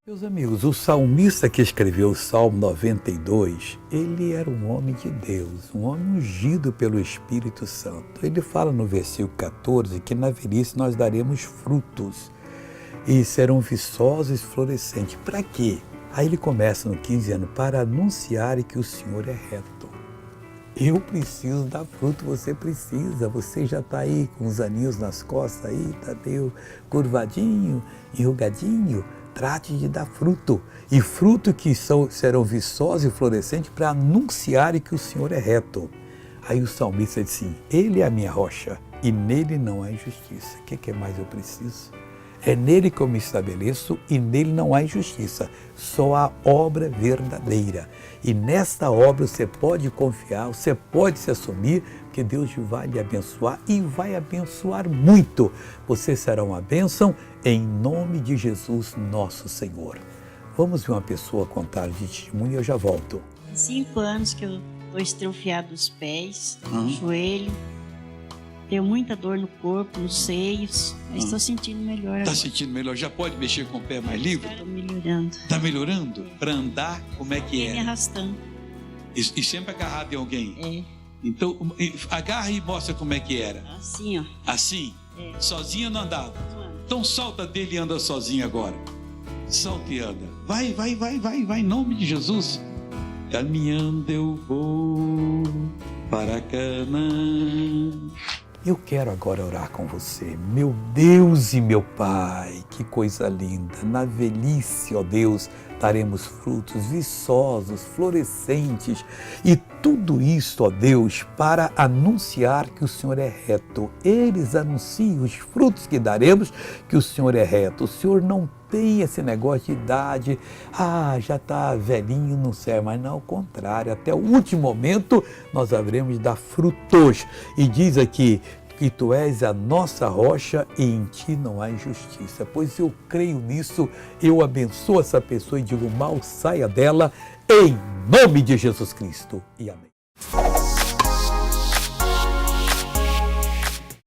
Meus amigos, o salmista que escreveu o Salmo 92, ele era um homem de Deus, um homem ungido pelo Espírito Santo. Ele fala no versículo 14 que na velhice nós daremos frutos e serão viçosos e florescentes. Para quê? Aí ele começa no 15 anos, para anunciar que o Senhor é reto. Eu preciso dar fruto, você precisa. Você já está aí com os aninhos nas costas, aí está meio curvadinho, enrugadinho. Trate de dar fruto, e fruto que serão viçosos e florescentes para anunciar que o Senhor é reto. Aí o salmista diz assim, Ele é a minha rocha e nele não há injustiça. O que mais eu preciso? É nele que eu me estabeleço e nele não há injustiça, só há obra verdadeira. E nesta obra você pode confiar, você pode se assumir, porque Deus vai lhe abençoar e vai abençoar muito. Você será uma bênção em nome de Jesus, nosso Senhor. Vamos ver uma pessoa contar de testemunho e eu já volto. 5 anos que eu estou estrofiado dos pés, no joelho. Tenho muita dor no corpo, nos seios, mas estou sentindo melhor agora. Está sentindo melhor? Já pode mexer com o pé mais livre? Estou melhorando. Está melhorando? Para andar, como é que Me é? arrastando. E sempre agarrado em alguém? É, Então, agarra e mostra como é que era. assim ó. Assim? É. Sozinha não andava? Mano, Então solta dele e anda sozinho agora. Solta e anda. Vai, em nome de Jesus. Caminhando eu vou para Canaã. Eu quero agora orar com você, meu Deus e meu Pai, que coisa linda. Na velhice, ó Deus, daremos frutos viçosos, florescentes e tudo isso, ó Deus, para anunciar que o Senhor é reto. Eles anunciam os frutos que daremos, que o Senhor é reto. O Senhor não tem esse negócio de idade, já está velhinho, não serve, mas não, ao contrário, até o último momento nós haveremos de dar frutos. E diz aqui que tu és a nossa rocha e em ti não há injustiça. Pois eu creio nisso, eu abençoo essa pessoa e digo, mal saia dela, em nome de Jesus Cristo. E amém.